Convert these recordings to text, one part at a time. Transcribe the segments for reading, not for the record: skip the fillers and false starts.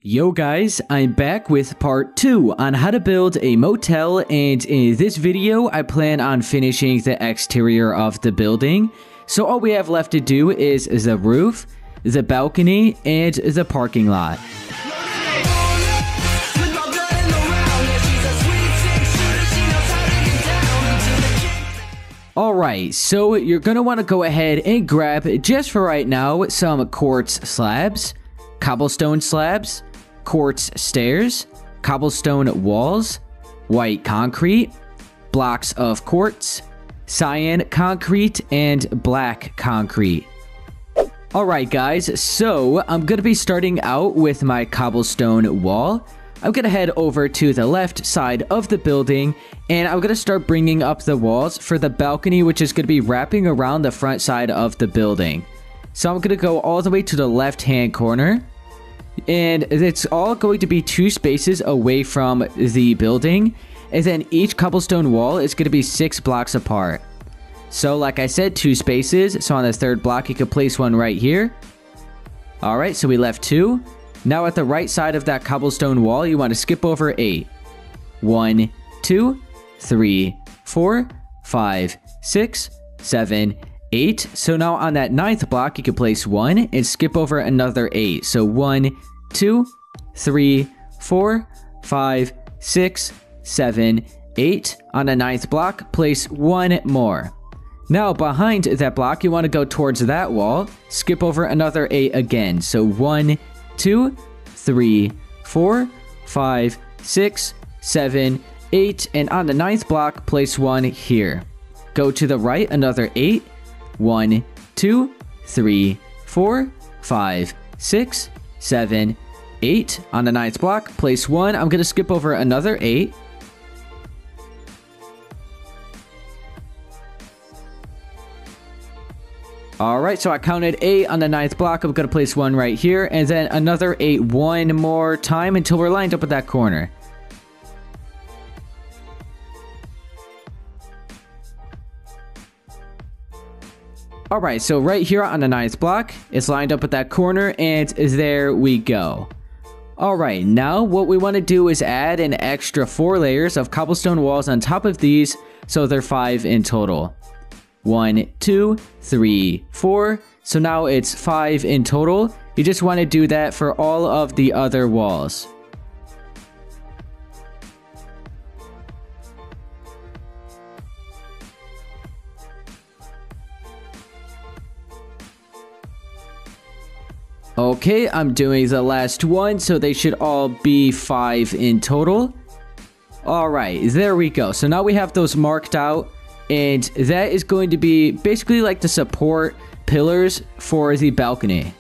Yo guys, I'm back with part 2 on how to build a motel, and in this video I plan on finishing the exterior of the building. So all we have left to do is the roof, the balcony, and the parking lot. Alright, so you're going to want to go ahead and grab, just for right now, some quartz slabs, cobblestone slabs, quartz stairs, cobblestone walls, white concrete, blocks of quartz, cyan concrete, and black concrete. Alright guys, so I'm going to be starting out with my cobblestone wall. I'm going to head over to the left side of the building, and I'm going to start bringing up the walls for the balcony, which is going to be wrapping around the front side of the building. So I'm going to go all the way to the left hand corner, and it's all going to be 2 spaces away from the building, and then each cobblestone wall is going to be 6 blocks apart. So like I said, 2 spaces. So on the 3rd block you could place one right here. Alright, so we left 2. Now at the right side of that cobblestone wall, you want to skip over 8. 1, 2, 3, 4, 5, 6, 7, 8. So now on that 9th block, you can place 1 and skip over another 8. So 1, 2, 3, 4, 5, 6, 7, 8. On the 9th block, place 1 more. Now behind that block, you want to go towards that wall, skip over another 8 again. So 1, 2, 3, 4, 5, 6, 7, 8. And on the 9th block, place 1 here. Go to the right, another 8. 1, 2, 3, 4, 5, 6, 7, 8. On the 9th block, place 1. I'm going to skip over another 8. Alright, so I counted 8 on the 9th block. I'm going to place 1 right here, and then another 8 one more time until we're lined up at that corner. Alright, so right here on the 9th block, it's lined up at that corner, and there we go. Alright, now what we want to do is add an extra 4 layers of cobblestone walls on top of these, so they're 5 in total. 1, 2, 3, 4. So now it's 5 in total. You just want to do that for all of the other walls. Okay, I'm doing the last one, so they should all be 5 in total. Alright, there we go. So now we have those marked out, and that is going to be basically like the support pillars for the balcony.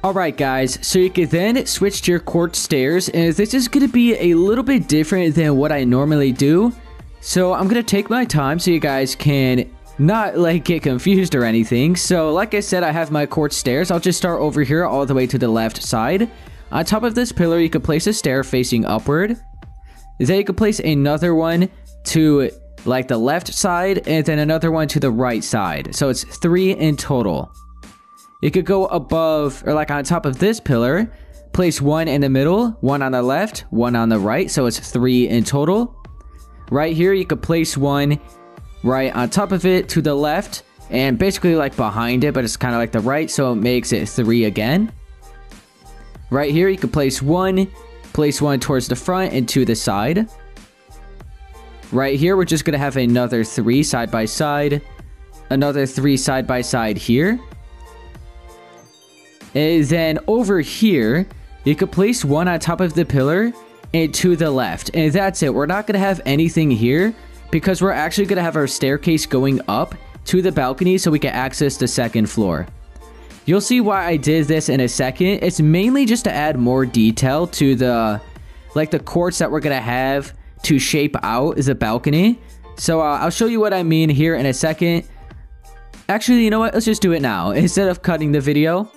Alright guys, so you can then switch to your quartz stairs, and this is going to be a little bit different than what I normally do. So I'm going to take my time so you guys can not like get confused or anything. So like I said, I have my quartz stairs. I'll just start over here all the way to the left side. On top of this pillar, you could place a stair facing upward. Then you could place another one to like the left side, and then another one to the right side. So it's 3 in total. You could go above, or like on top of this pillar, place 1 in the middle, 1 on the left, 1 on the right, so it's 3 in total. Right here, you could place 1 right on top of it to the left, and basically like behind it, but it's kind of like the right, so it makes it 3 again. Right here, you could place 1 towards the front and to the side. Right here, we're just going to have another 3 side by side. Another 3 side by side here. And then over here, you could place 1 on top of the pillar and to the left. And that's it. We're not going to have anything here because we're actually going to have our staircase going up to the balcony so we can access the 2nd floor. You'll see why I did this in a second. It's mainly just to add more detail to the quartz that we're going to have to shape out the balcony. So I'll show you what I mean here in a second. Actually, you know what? Let's just do it now instead of cutting the video.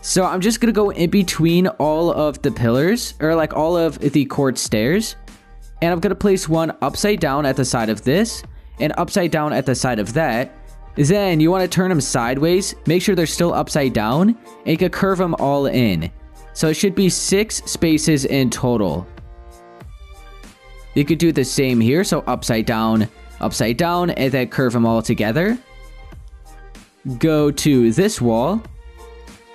So I'm just going to go in between all of the pillars, or like all of the quartz stairs. And I'm going to place 1 upside down at the side of this, and upside down at the side of that. Then you want to turn them sideways, make sure they're still upside down, and you can curve them all in. So it should be 6 spaces in total. You could do the same here. So upside down, and then curve them all together. Go to this wall.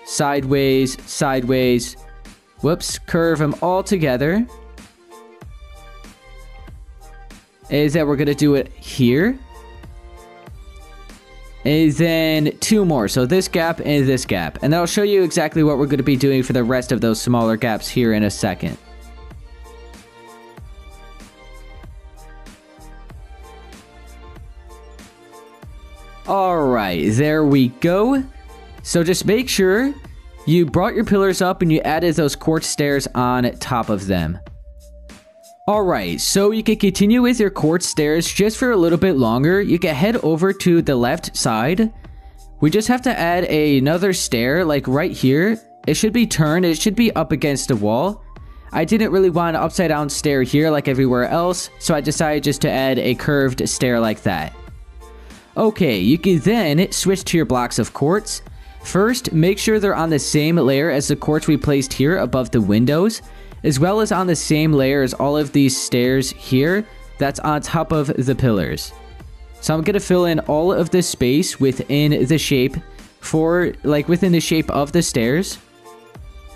Sideways, sideways. Whoops, curve them all together. Is that we're going to do it here. And then 2 more. So this gap and this gap. And that'll show you exactly what we're going to be doing for the rest of those smaller gaps here in a second. Alright, there we go. So just make sure you brought your pillars up and you added those quartz stairs on top of them. Alright, so you can continue with your quartz stairs just for a little bit longer. You can head over to the left side. We just have to add another stair, like right here. It should be turned, it should be up against the wall. I didn't really want an upside down stair here like everywhere else, so I decided just to add a curved stair like that. Okay, you can then switch to your blocks of quartz. First, make sure they're on the same layer as the quartz we placed here above the windows, as well as on the same layer as all of these stairs here that's on top of the pillars. So I'm going to fill in all of this space within the shape within the shape of the stairs.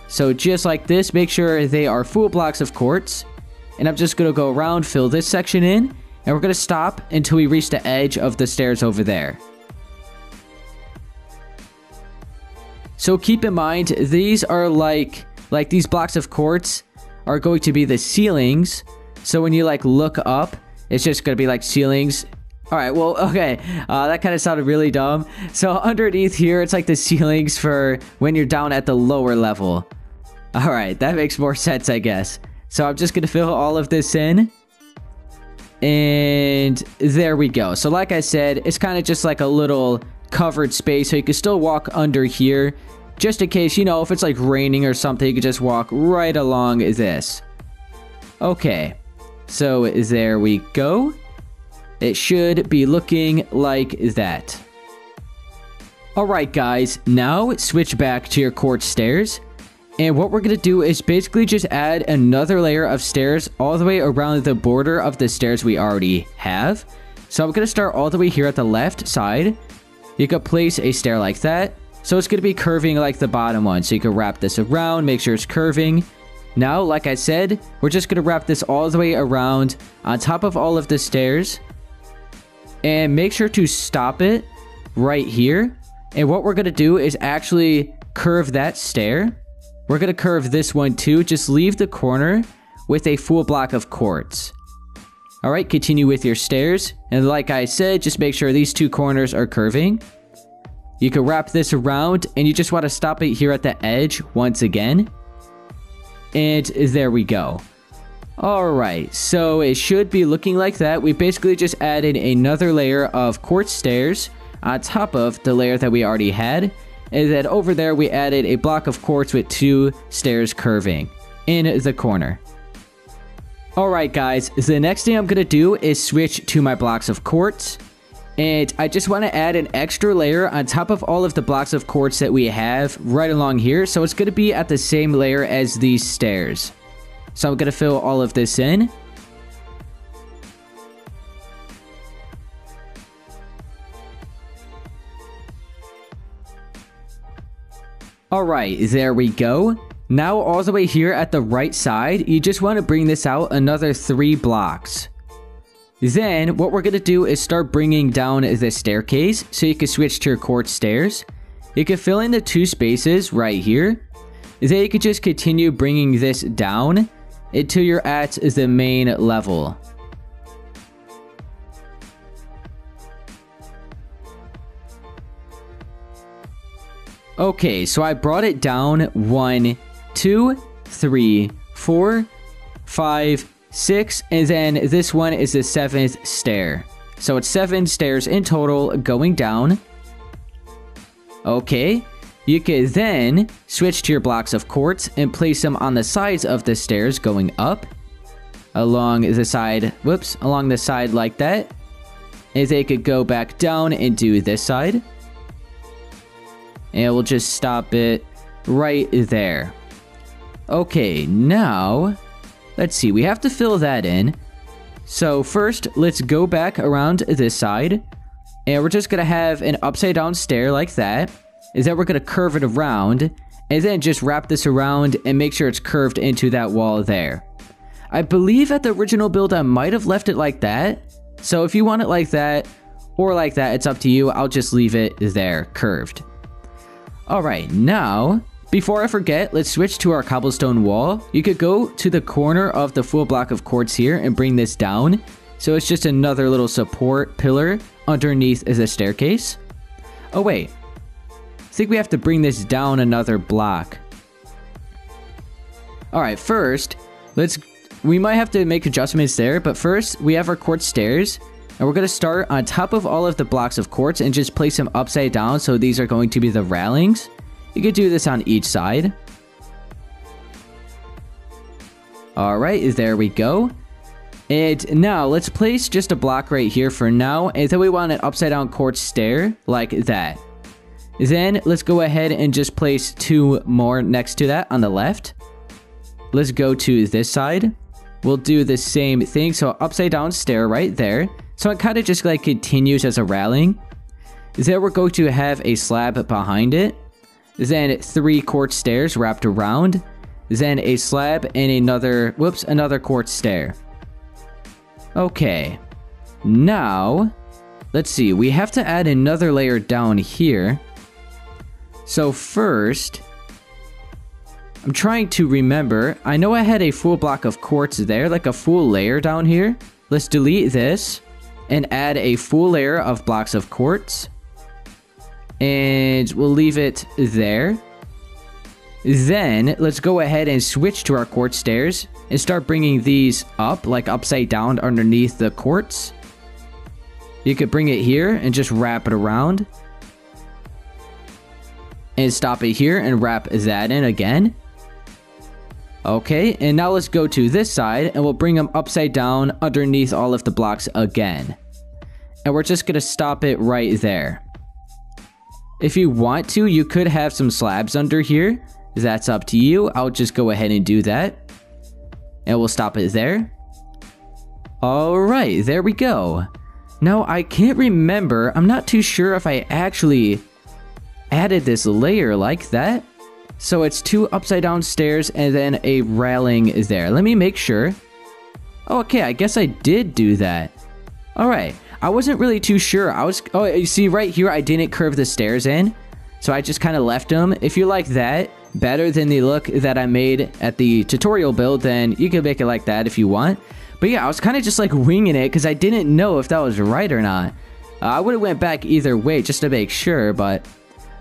So just like this, make sure they are full blocks of quartz. And I'm just going to go around, fill this section in. And we're going to stop until we reach the edge of the stairs over there. So keep in mind, these are like these blocks of quartz are going to be the ceilings. So when you look up, it's just going to be like ceilings. Alright, well, okay. That kind of sounded really dumb. So underneath here, it's like the ceilings for when you're down at the lower level. Alright, that makes more sense, I guess. So I'm just going to fill all of this in. And there we go. So like I said, it's kind of just like a little covered space. So you can still walk under here. Just in case, you know, if it's like raining or something, you can just walk right along this. Okay. So there we go. It should be looking like that. Alright guys, now switch back to your quartz stairs. And what we're going to do is basically just add another layer of stairs all the way around the border of the stairs we already have. So I'm going to start all the way here at the left side. You could place a stair like that. So it's going to be curving like the bottom one. So you can wrap this around, make sure it's curving. Now, like I said, we're just going to wrap this all the way around on top of all of the stairs. And make sure to stop it right here. And what we're going to do is actually curve that stair. We're going to curve this one too. Just leave the corner with a full block of quartz. Alright, continue with your stairs. And like I said, just make sure these 2 corners are curving. You can wrap this around and you just want to stop it here at the edge once again. And there we go. Alright, so it should be looking like that. We basically just added another layer of quartz stairs on top of the layer that we already had. And then over there, we added a block of quartz with 2 stairs curving in the corner. Alright guys, the next thing I'm going to do is switch to my blocks of quartz. And I just want to add an extra layer on top of all of the blocks of quartz that we have right along here. So it's going to be at the same layer as these stairs. So I'm going to fill all of this in. Alright, there we go. Now all the way here at the right side, you just want to bring this out another 3 blocks. Then what we're going to do is start bringing down the staircase so you can switch to your quartz stairs. You can fill in the 2 spaces right here. Then you can just continue bringing this down until you're at the main level. Okay, so I brought it down 1, 2, 3, 4, 5, 6, and then this one is the 7th stair. So it's 7 stairs in total going down. Okay, you can then switch to your blocks of quartz and place them on the sides of the stairs going up. Along the side, along the side like that. And they could go back down and do this side. And we'll just stop it right there. Okay, now, let's see, we have to fill that in. So first, let's go back around this side. And we're just gonna have an upside down stair like that. Is that we're gonna curve it around. And then just wrap this around and make sure it's curved into that wall there. I believe at the original build I might have left it like that. So if you want it like that or like that, it's up to you. I'll just leave it there, curved. Alright, now, before I forget, let's switch to our cobblestone wall. You could go to the corner of the full block of quartz here and bring this down. So it's just another little support pillar underneath is a staircase. Oh wait, I think we have to bring this down another block. Alright, first, we might have to make adjustments there, but first, we have our quartz stairs. And we're going to start on top of all of the blocks of quartz and just place them upside down. So these are going to be the railings. You could do this on each side. Alright, there we go. And now, let's place just a block right here for now. And then we want an upside down quartz stair like that. Then, let's go ahead and just place 2 more next to that on the left. Let's go to this side. We'll do the same thing. So, upside down stair right there. So, it kind of just like continues as a railing. Then, we're going to have a slab behind it. Then, 3 quartz stairs wrapped around. Then, a slab and another quartz stair. Okay. Now, let's see. We have to add another layer down here. So, first, I'm trying to remember. I know I had a full block of quartz there, like a full layer down here. Let's delete this and add a full layer of blocks of quartz. And we'll leave it there. Then, let's go ahead and switch to our quartz stairs and start bringing these up, like upside down underneath the quartz. You could bring it here and just wrap it around. And stop it here and wrap that in again. Okay, and now let's go to this side and we'll bring them upside down underneath all of the blocks again. And we're just going to stop it right there. If you want to, you could have some slabs under here. That's up to you. I'll just go ahead and do that. And we'll stop it there. Alright, there we go. Now, I can't remember. I'm not too sure if I actually added this layer like that. So it's 2 upside down stairs and then a railing is there. Let me make sure. Oh, okay, I guess I did do that. Alright, I wasn't really too sure. Oh, you see right here, I didn't curve the stairs in. So I just kind of left them. If you like that better than the look that I made at the tutorial build, then you can make it like that if you want. But yeah, I was kind of just like winging it because I didn't know if that was right or not. I would have went back either way just to make sure, but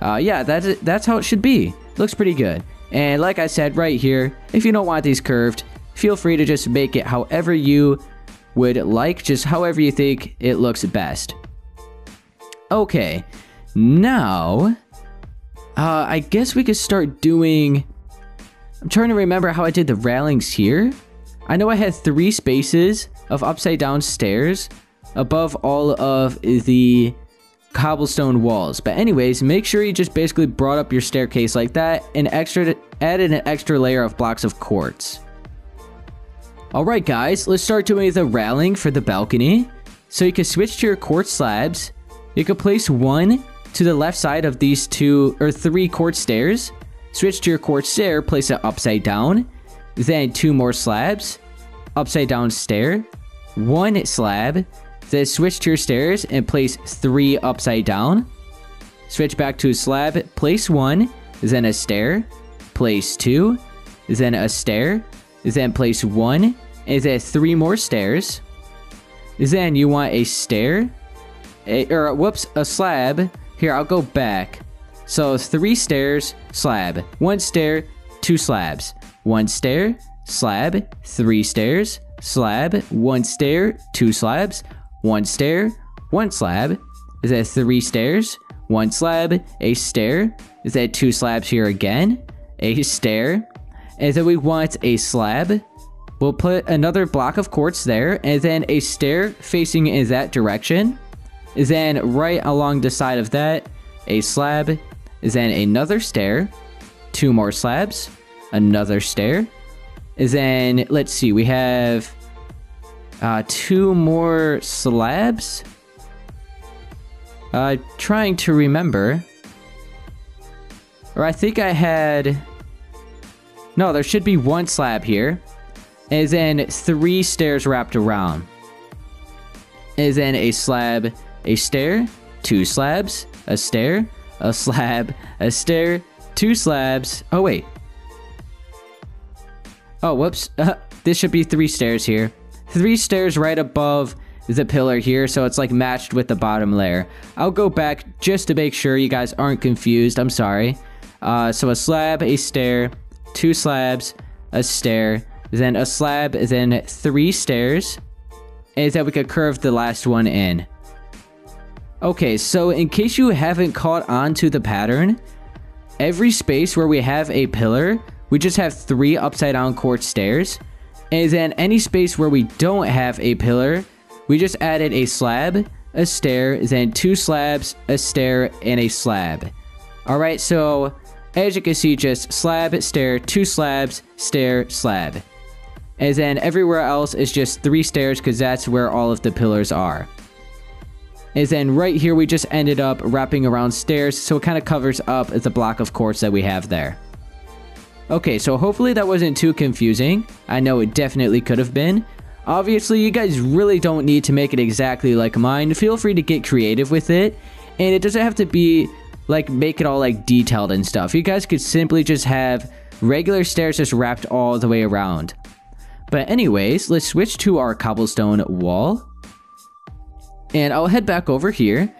yeah, that's how it should be. Looks pretty good. And like I said right here, if you don't want these curved, feel free to just make it however you would like, just however you think it looks best. Okay, now I guess we could start doing... I'm trying to remember how I did the railings here. I know I had 3 spaces of upside down stairs above all of the cobblestone walls. But anyways, make sure you just basically brought up your staircase like that and added an extra layer of blocks of quartz. Alright guys, let's start doing the railing for the balcony. So you can switch to your quartz slabs. You can place 1 to the left side of these 2 or 3 quartz stairs. Switch to your quartz stair, place it upside down. Then 2 more slabs. Upside down stair. 1 slab. Then switch to your stairs and place 3 upside down. Switch back to a slab, place 1, then a stair, place 2, then a stair, then place 1, and then 3 more stairs. Then you want a stair, a slab. Here, I'll go back. So 3 stairs, slab, 1 stair, 2 slabs, 1 stair, slab, 3 stairs, slab, 1 stair, 2 slabs, 1 stair, 1 slab, is that 3 stairs, 1 slab, a stair, is that 2 slabs here again, a stair, and then we want a slab. We'll put another block of quartz there, and then a stair facing in that direction. Then right along the side of that, a slab, then another stair, 2 more slabs, another stair. Then, let's see, we have 2 more slabs. Trying to remember. Or I think I had... No, there should be 1 slab here. And then 3 stairs wrapped around. And then a slab, a stair, 2 slabs, a stair, a slab, a stair, 2 slabs. Oh, wait. Oh, whoops. This should be 3 stairs here. 3 stairs right above the pillar here, so it's like matched with the bottom layer. I'll go back just to make sure you guys aren't confused. I'm sorry. So a slab, a stair, 2 slabs, a stair, then a slab, then 3 stairs, and then we could curve the last one in. Okay, so in case you haven't caught on to the pattern, every space where we have a pillar, we just have 3 upside down quartz stairs. And then any space where we don't have a pillar, we just added a slab, a stair, then 2 slabs, a stair, and a slab. Alright, so as you can see, just slab, stair, 2 slabs, stair, slab. And then everywhere else is just 3 stairs because that's where all of the pillars are. And then right here we just ended up wrapping around stairs, so it kind of covers up the block of quartz that we have there. Okay, so hopefully that wasn't too confusing. I know it definitely could have been. Obviously, you guys really don't need to make it exactly like mine. Feel free to get creative with it. And it doesn't have to be, like, make it all, like, detailed and stuff. You guys could simply just have regular stairs just wrapped all the way around. But anyways, let's switch to our cobblestone wall. And I'll head back over here.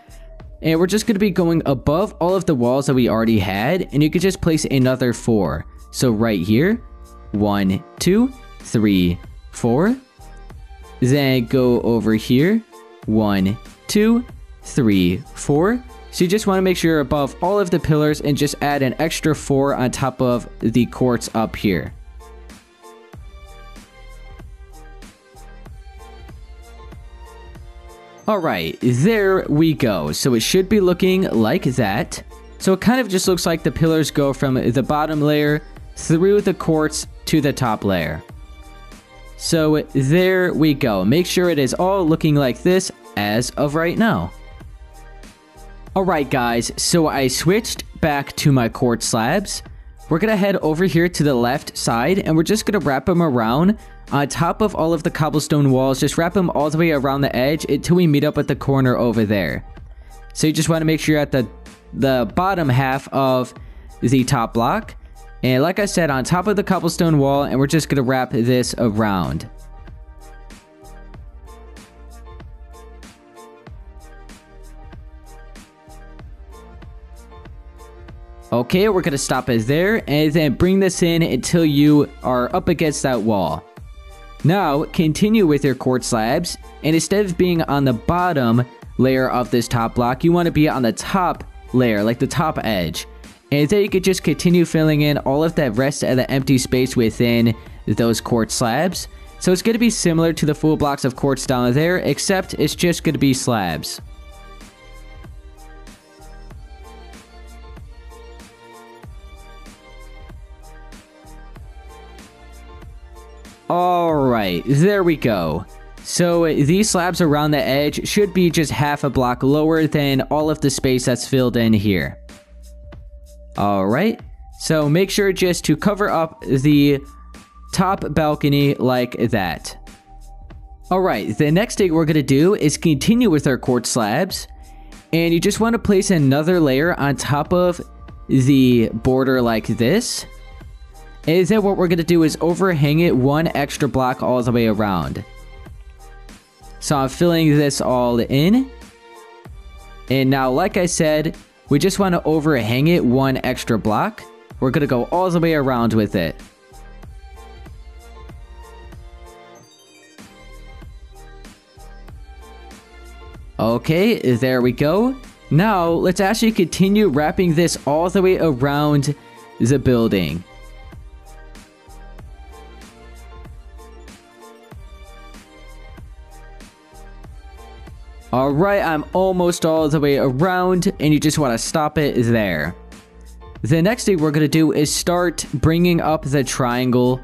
And we're just going to be going above all of the walls that we already had. And you could just place another 4. So right here, 1, 2, 3, 4. Then go over here, 1, 2, 3, 4. So you just want to make sure you're above all of the pillars and just add an extra 4 on top of the quartz up here. Alright, there we go. So it should be looking like that. So it kind of just looks like the pillars go from the bottom layer through the quartz to the top layer. So there we go. Make sure it is all looking like this as of right now. Alright guys, so I switched back to my quartz slabs. We're going to head over here to the left side and we're just going to wrap them around on top of all of the cobblestone walls. Just wrap them all the way around the edge until we meet up at the corner over there. So you just want to make sure you're at the bottom half of the top block. And like I said, on top of the cobblestone wall, and we're just going to wrap this around. Okay, we're going to stop it there, and then bring this in until you are up against that wall. Now, continue with your quartz slabs, and instead of being on the bottom layer of this top block, you want to be on the top layer, like the top edge. And then you could just continue filling in all of that rest of the empty space within those quartz slabs. So it's going to be similar to the full blocks of quartz down there, except it's just going to be slabs. Alright, there we go. So these slabs around the edge should be just half a block lower than all of the space that's filled in here. Alright, so make sure just to cover up the top balcony like that. Alright, the next thing we're going to do is continue with our quartz slabs. And you just want to place another layer on top of the border like this. And then what we're going to do is overhang it 1 extra block all the way around. So I'm filling this all in. And now, like I said, we just want to overhang it 1 extra block. We're going to go all the way around with it. Okay, there we go. Now, let's actually continue wrapping this all the way around the building. Alright, I'm almost all the way around, and you just want to stop it there. The next thing we're going to do is start bringing up the triangle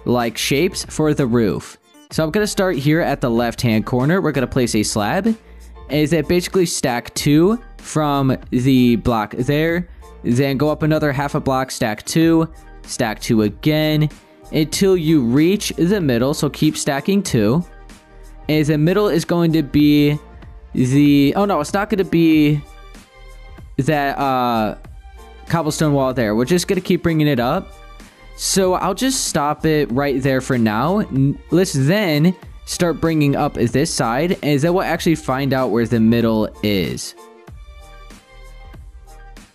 like shapes for the roof. So I'm going to start here at the left hand corner. We're going to place a slab. Is that basically stack 2 from the block there. Then go up another half a block, stack 2 again, until you reach the middle. So keep stacking 2. And the middle is going to be the... Oh no, it's not going to be that cobblestone wall there. We're just going to keep bringing it up. So I'll just stop it right there for now. Let's then start bringing up this side, and then we'll actually find out where the middle is.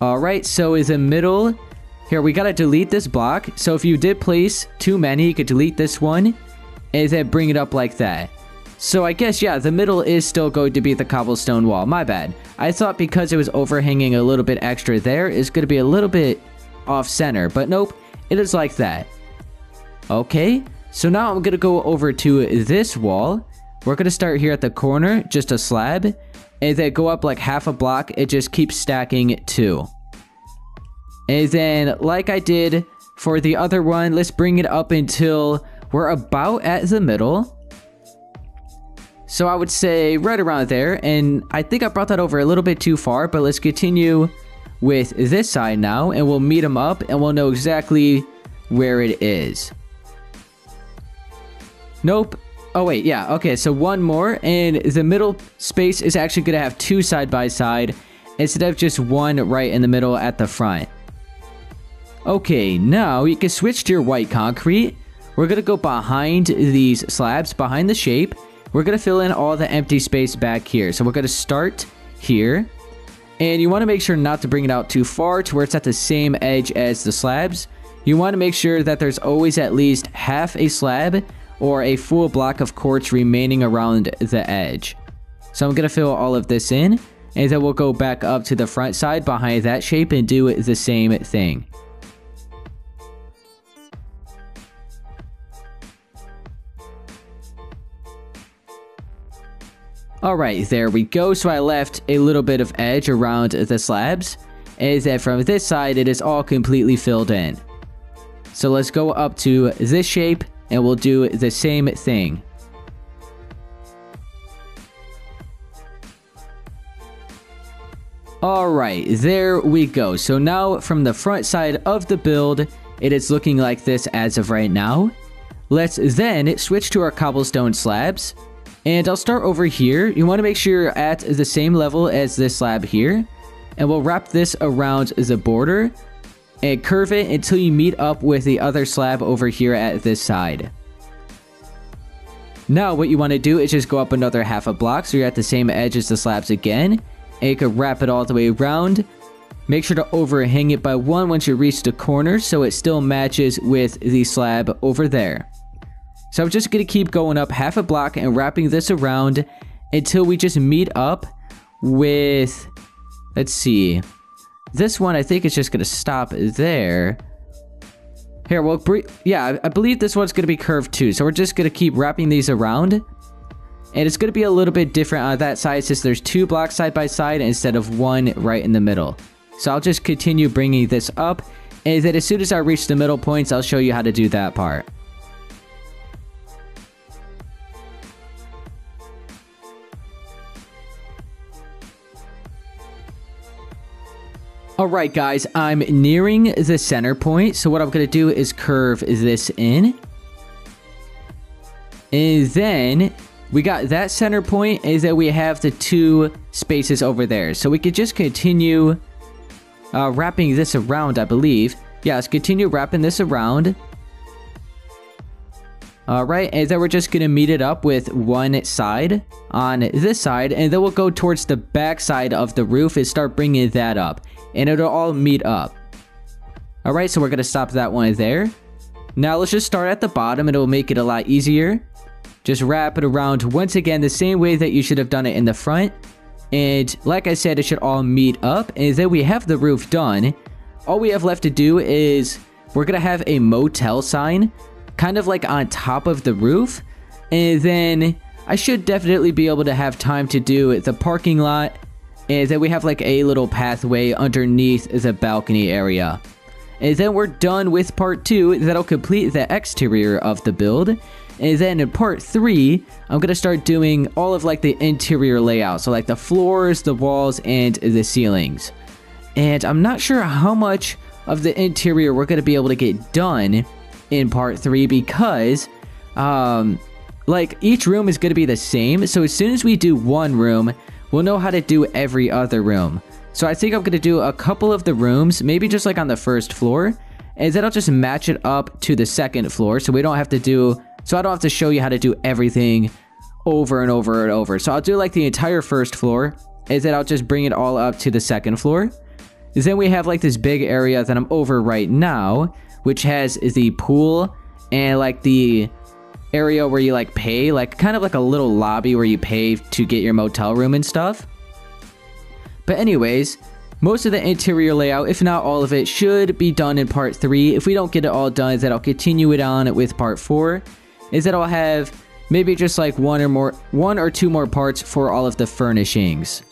Alright, so in the middle, here we gotta delete this block. So if you did place too many, you could delete this one, and then bring it up like that. So I guess, yeah, the middle is still going to be the cobblestone wall. My bad. I thought because it was overhanging a little bit extra there, it's going to be a little bit off center. But nope, it is like that. Okay, so now I'm going to go over to this wall. We're going to start here at the corner, just a slab. And then go up like half a block. It just keeps stacking 2. And then, like I did for the other one, let's bring it up until we're about at the middle. So I would say right around there, and I think I brought that over a little bit too far, but let's continue with this side now, and we'll meet them up, and we'll know exactly where it is. Nope. Oh wait, yeah, okay, so one more, and the middle space is actually going to have 2 side by side, instead of just 1 right in the middle at the front. Okay, now you can switch to your white concrete. We're going to go behind these slabs, behind the shape. We're going to fill in all the empty space back here. So we're going to start here. And you want to make sure not to bring it out too far to where it's at the same edge as the slabs. You want to make sure that there's always at least half a slab or a full block of quartz remaining around the edge. So I'm going to fill all of this in. And then we'll go back up to the front side behind that shape and do the same thing. Alright, there we go. So I left a little bit of edge around the slabs. And then from this side, it is all completely filled in. So let's go up to this shape, and we'll do the same thing. Alright, there we go. So now from the front side of the build, it is looking like this as of right now. Let's then switch to our cobblestone slabs. And I'll start over here. You want to make sure you're at the same level as this slab here. And we'll wrap this around the border. And curve it until you meet up with the other slab over here at this side. Now what you want to do is just go up another half a block so you're at the same edge as the slabs again. And you can wrap it all the way around. Make sure to overhang it by 1 once you reach the corner so it still matches with the slab over there. So I'm just going to keep going up half a block and wrapping this around until we just meet up with, let's see, this one I think is just going to stop there. Here, well, yeah, I believe this one's going to be curved too. So we're just going to keep wrapping these around. And it's going to be a little bit different on that side since there's 2 blocks side by side instead of 1 right in the middle. So I'll just continue bringing this up. And then as soon as I reach the middle points, I'll show you how to do that part. Alright guys, I'm nearing the center point, so what I'm going to do is curve this in. And then, we got that center point, and then we have the 2 spaces over there. So we could just continue wrapping this around, I believe. Yeah, let's continue wrapping this around. Alright, and then we're just going to meet it up with 1 side on this side, and then we'll go towards the back side of the roof and start bringing that up. And it'll all meet up. Alright, so we're going to stop that one there. Now let's just start at the bottom and it'll make it a lot easier. Just wrap it around once again the same way that you should have done it in the front. And like I said, it should all meet up. And then we have the roof done. All we have left to do is we're going to have a motel sign kind of like on top of the roof. And then I should definitely be able to have time to do the parking lot And then we have like a little pathway underneath the balcony area. And then we're done with part 2. That'll complete the exterior of the build. And then in part 3, I'm going to start doing all of like the interior layout. So like the floors, the walls, and the ceilings. And I'm not sure how much of the interior we're going to be able to get done in part 3 because like each room is going to be the same. So as soon as we do one room, we'll know how to do every other room. So I think I'm going to do a couple of the rooms, maybe just like on the first floor. And then I'll just match it up to the second floor. So we don't have to do, so I don't have to show you how to do everything over and over and over. So I'll do like the entire first floor. And then I'll just bring it all up to the second floor. Then we have like this big area that I'm over right now, which has the pool and like the area where you like pay, like kind of like a little lobby where you pay to get your motel room and stuff. But anyways, most of the interior layout, if not all of it, should be done in part 3. If we don't get it all done, then I'll continue it on with part 4. Is that I'll have maybe just like one or two more parts for all of the furnishings.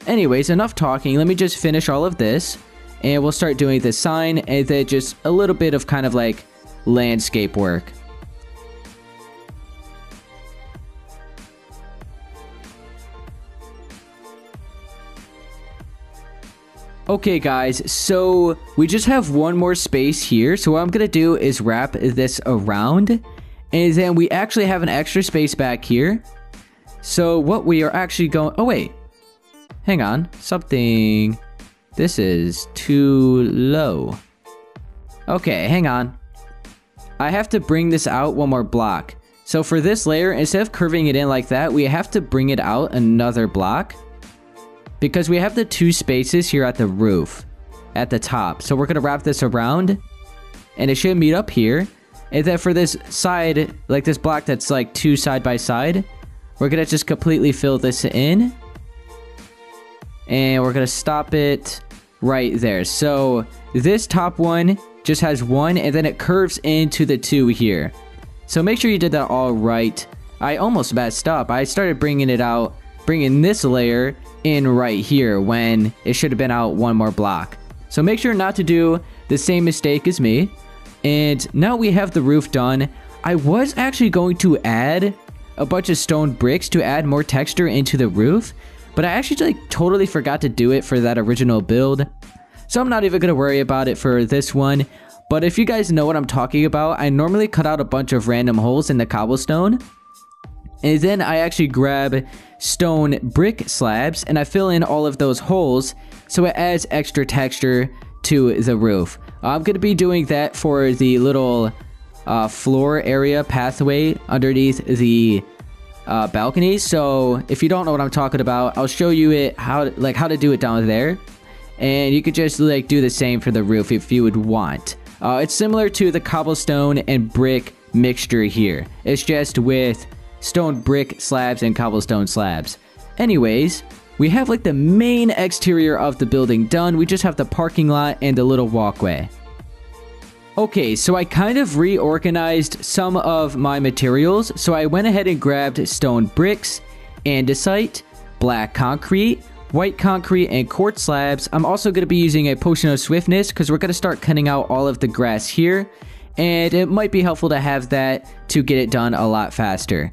Anyways, enough talking. Let me just finish all of this, and we'll start doing the sign, and then just a little bit of kind of like landscape work. Okay guys, so we just have one more space here. So what I'm gonna do is wrap this around, and then we actually have an extra space back here. So what we are actually going, oh wait, hang on, something, this is too low. Okay, hang on, I have to bring this out one more block. So for this layer, instead of curving it in like that, we have to bring it out another block, because we have the 2 spaces here at the roof, at the top. So we're going to wrap this around, and it should meet up here. And then for this side, like this block that's like 2 side by side, we're going to just completely fill this in. And we're going to stop it right there. So this top one just has 1, and then it curves into the 2 here. So make sure you did that all right. I almost messed up. I started bringing it out, bringing this layer in right here when it should have been out one more block. So make sure not to do the same mistake as me. And now we have the roof done. I was actually going to add a bunch of stone bricks to add more texture into the roof, but I actually like totally forgot to do it for that original build. So I'm not even going to worry about it for this one. But if you guys know what I'm talking about, I normally cut out a bunch of random holes in the cobblestone, and then I actually grab stone brick slabs and I fill in all of those holes so it adds extra texture to the roof. I'm going to be doing that for the little floor area pathway underneath the balconies. So if you don't know what I'm talking about, I'll show you it how to do it down there, and you could just like do the same for the roof if you would want. It's similar to the cobblestone and brick mixture here. It's just with stone brick slabs and cobblestone slabs. Anyways, we have like the main exterior of the building done. We just have the parking lot and the little walkway. Okay, so I kind of reorganized some of my materials. So I went ahead and grabbed stone bricks, andesite, black concrete, white concrete, and quartz slabs. I'm also going to be using a potion of swiftness because we're going to start cutting out all of the grass here, and it might be helpful to have that to get it done a lot faster.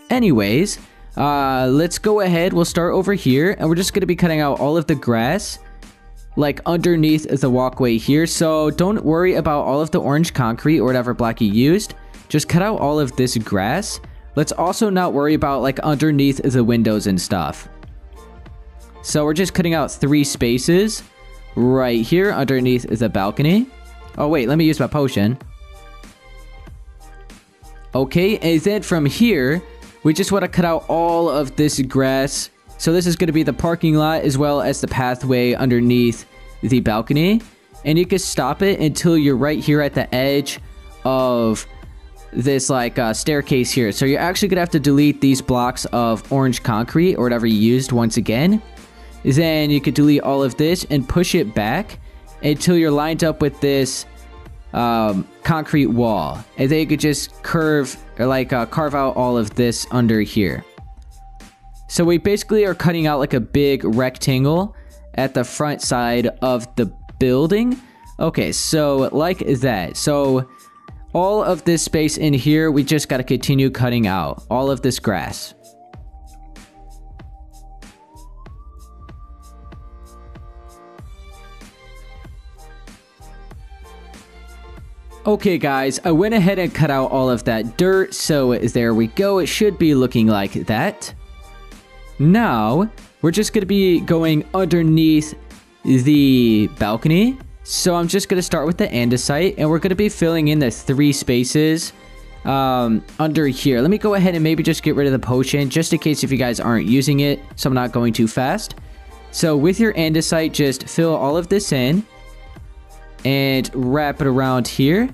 Anyways, let's go ahead. We'll start over here, and we're just going to be cutting out all of the grass like underneath the walkway here. So don't worry about all of the orange concrete or whatever block you used. Just cut out all of this grass. Let's also not worry about like underneath the windows and stuff. So we're just cutting out 3 spaces right here underneath the balcony. Oh wait, let me use my potion. Okay, and then from here, we just want to cut out all of this grass. So this is going to be the parking lot as well as the pathway underneath the balcony. And you can stop it until you're right here at the edge of this like staircase here. So you're actually going to have to delete these blocks of orange concrete or whatever you used once again. Then you could delete all of this and push it back until you're lined up with this concrete wall, and then you could just curve or like carve out all of this under here. So we basically are cutting out like a big rectangle at the front side of the building. Okay, so like that. So all of this space in here, we just got to continue cutting out all of this grass. Okay guys, I went ahead and cut out all of that dirt, so there we go. It should be looking like that. Now, we're just going to be going underneath the balcony. So I'm just going to start with the andesite, and we're going to be filling in the 3 spaces under here. Let me go ahead and maybe just get rid of the potion, just in case if you guys aren't using it, so I'm not going too fast. So with your andesite, just fill all of this in and wrap it around here.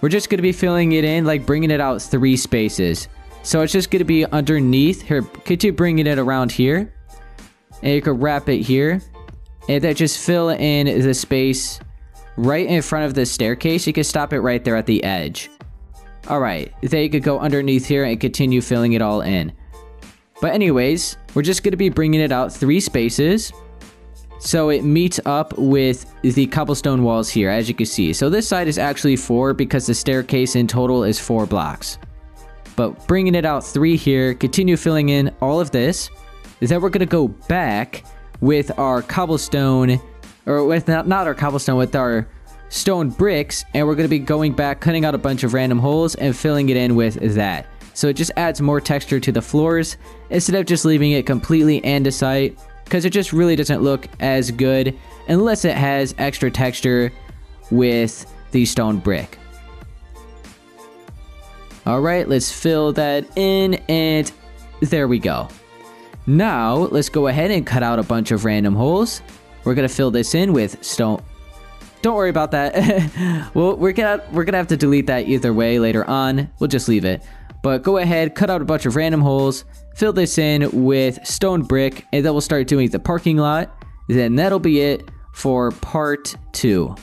We're just going to be filling it in, like bringing it out 3 spaces. So it's just going to be underneath here. Could you bring it around here? And you could wrap it here. And then just fill in the space right in front of the staircase. You can stop it right there at the edge. Alright, then you could go underneath here and continue filling it all in. But anyways, we're just going to be bringing it out 3 spaces. So it meets up with the cobblestone walls here, as you can see. So this side is actually 4 because the staircase in total is 4 blocks. But bringing it out 3 here, continue filling in all of this. Then we're going to go back with our cobblestone, or with not our cobblestone, with our stone bricks. And we're going to be going back, cutting out a bunch of random holes and filling it in with that. So it just adds more texture to the floors instead of just leaving it completely andesite, because it just really doesn't look as good unless it has extra texture with the stone brick. Alright, let's fill that in, and there we go. Now, let's go ahead and cut out a bunch of random holes. We're going to fill this in with stone. Don't worry about that. Well, we're gonna have to delete that either way later on. We'll just leave it. But go ahead, cut out a bunch of random holes, fill this in with stone brick, and then we'll start doing the parking lot. Then that'll be it for part 2.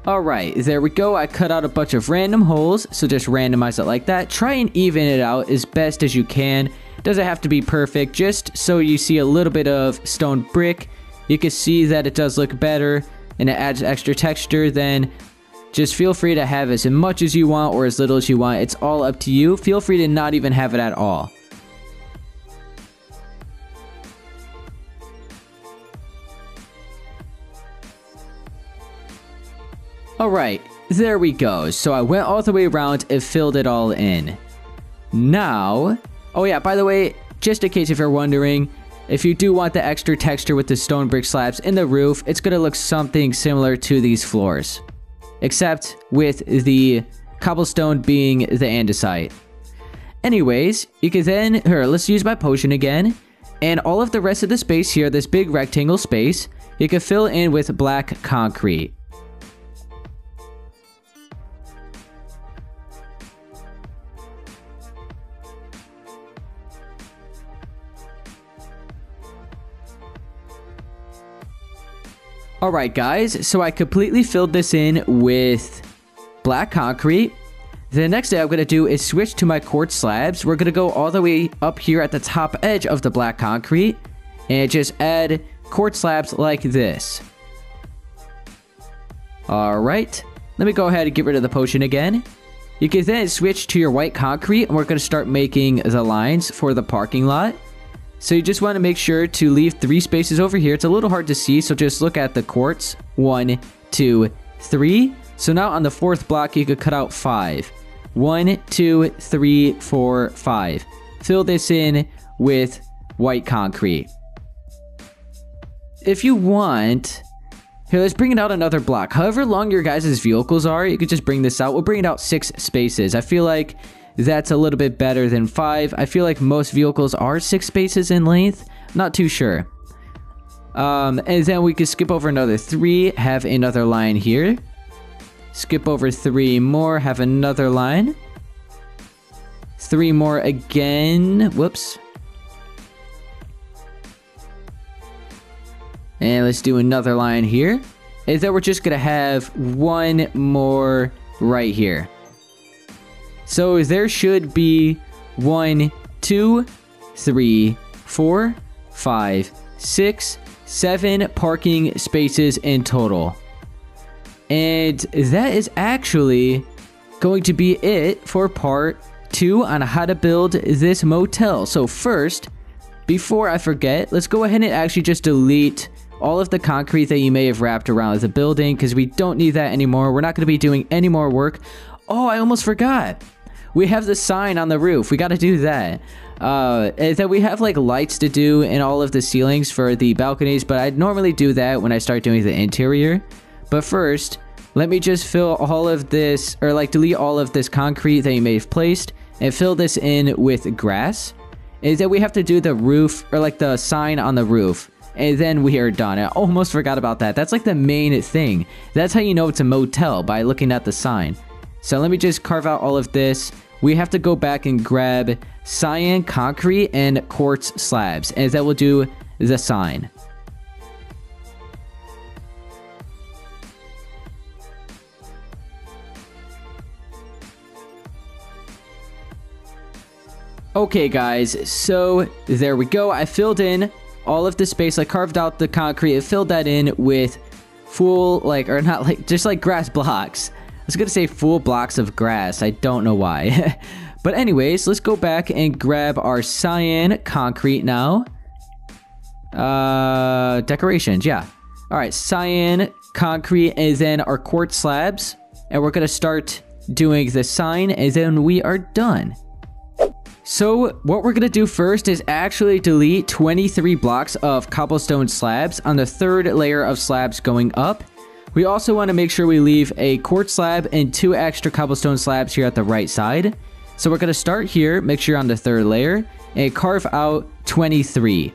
Alright, there we go. I cut out a bunch of random holes, so just randomize it like that. Try and even it out as best as you can. Doesn't have to be perfect, just so you see a little bit of stone brick. You can see that it does look better and it adds extra texture. Then just feel free to have as much as you want or as little as you want. It's all up to you. Feel free to not even have it at all. Alright, there we go. So I went all the way around and filled it all in. Now, oh yeah, by the way, just in case if you're wondering, if you do want the extra texture with the stone brick slabs in the roof, it's going to look something similar to these floors. Except with the cobblestone being the andesite. Anyways, you can then, here, let's use my potion again. And all of the rest of the space here, this big rectangle space, you can fill in with black concrete. Alright guys, so I completely filled this in with black concrete. The next thing I'm going to do is switch to my quartz slabs. We're going to go all the way up here at the top edge of the black concrete and just add quartz slabs like this. Alright, let me go ahead and get rid of the potion again. You can then switch to your white concrete and we're going to start making the lines for the parking lot. So you just want to make sure to leave 3 spaces over here. It's a little hard to see, so just look at the quartz. 1, 2, 3. So now on the 4th block, you could cut out 5. 1, 2, 3, 4, 5. Fill this in with white concrete. If you want, here, let's bring it out another block. However long your guys' vehicles are, you could just bring this out. We'll bring it out 6 spaces. I feel like that's a little bit better than 5. I feel like most vehicles are 6 spaces in length. Not too sure. And then we could skip over another 3, have another line here. Skip over 3 more, have another line. 3 more again. Whoops. And let's do another line here. is that we're just gonna have one more right here. So there should be 1, 2, 3, 4, 5, 6, 7 parking spaces in total. And that is actually going to be it for part 2 on how to build this motel. So first, before I forget, let's go ahead and actually just delete all of the concrete that you may have wrapped around the building, because we don't need that anymore. We're not going to be doing any more work. Oh, I almost forgot. We have the sign on the roof. We got to do that. Is that we have like lights to do in all of the ceilings for the balconies, but I'd normally do that when I start doing the interior. But first, let me just fill all of this, or like delete all of this concrete that you may have placed and fill this in with grass. Is that we have to do the roof, or like the sign on the roof, and then we are done. I almost forgot about that. That's like the main thing. That's how you know it's a motel, by looking at the sign. So let me just carve out all of this. We have to go back and grab cyan, concrete, and quartz slabs, and that will do the sign. Okay guys, so there we go. I filled in all of the space. I carved out the concrete and filled that in with full, like, or not like, just like grass blocks. I was gonna say full blocks of grass. I don't know why. But anyways, let's go back and grab our cyan concrete now. Decorations, yeah. Alright, cyan concrete, and then our quartz slabs. And we're gonna start doing the sign, and then we are done. So what we're going to do first is actually delete 23 blocks of cobblestone slabs on the third layer of slabs going up. We also want to make sure we leave a quartz slab and 2 extra cobblestone slabs here at the right side. So we're going to start here, make sure you're on the third layer, and carve out 23.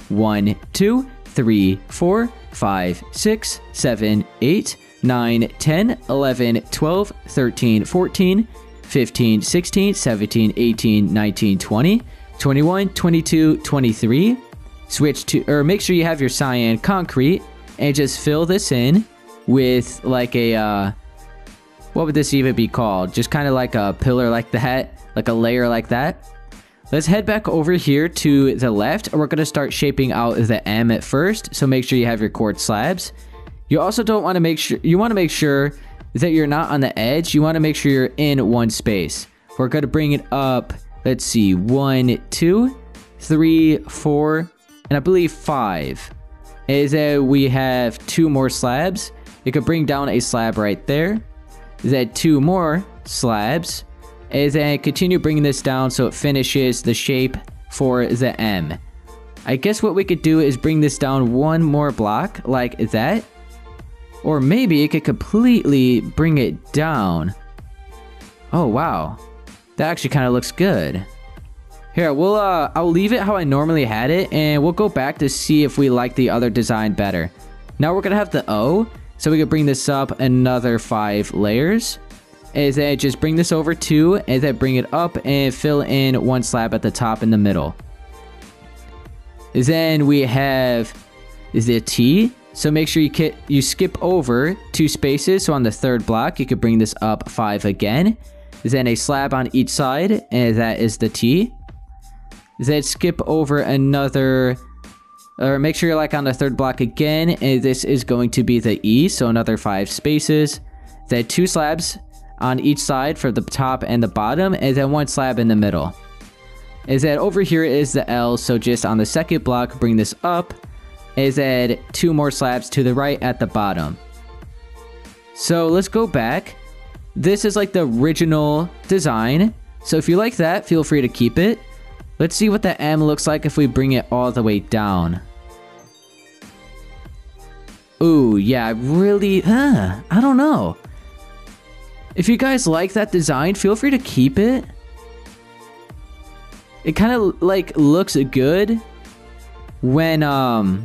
1, 2, 3, 4, 5, 6, 7, 8, 9, 10, 11, 12, 13, 14, 15, 16, 17, 18, 19, 20, 21, 22, 23. Switch to, or make sure you have your cyan concrete, and just fill this in with like a, what would this even be called? Just kind of like a pillar like that, like a layer like that. Let's head back over here to the left, and we're going to start shaping out the M at first. So make sure you have your quartz slabs. You also don't want to make sure, you want to make sure that you're not on the edge. You want to make sure you're in one space. We're going to bring it up, let's see, 1, 2, 3, 4, and I believe 5. Is that we have 2 more slabs. You could bring down a slab right there. Then 2 more slabs. And then continue bringing this down so it finishes the shape for the M. I guess what we could do is bring this down 1 more block like that. Or maybe it could completely bring it down. Oh, wow. That actually kind of looks good. Here, I'll leave it how I normally had it, and we'll go back to see if we like the other design better. Now we're going to have the O, so we can bring this up another 5 layers. And then just bring this over 2, and then bring it up and fill in 1 slab at the top in the middle. Then we have the T. So make sure you skip over 2 spaces. So on the 3rd block, you could bring this up 5 again. Then a slab on each side, and that is the T. Then skip over another, or make sure you're like on the 3rd block again, and this is going to be the E. So another 5 spaces. Then 2 slabs on each side for the top and the bottom, and then 1 slab in the middle. Is that over here is the L. So just on the 2nd block, bring this up. Is add 2 more slabs to the right at the bottom. So let's go back. This is like the original design. So if you like that, feel free to keep it. Let's see what the M looks like if we bring it all the way down. Ooh, yeah, really, I don't know. If you guys like that design, feel free to keep it. It kind of like looks good when all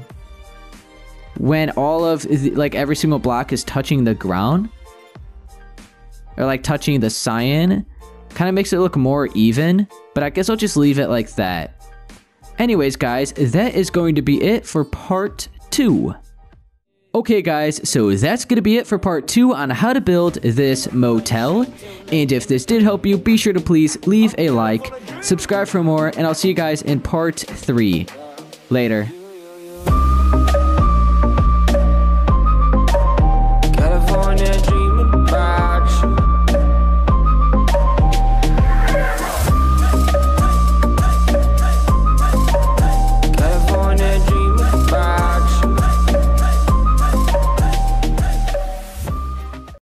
of like every single block is touching the ground, or like touching the cyan. Kind of makes it look more even, but I guess I'll just leave it like that. Anyways guys, that is going to be it for part 2. Okay guys, so that's going to be it for part 2 on how to build this motel. And if this did help you, be sure to please leave a like, subscribe for more, and I'll see you guys in part 3. Later.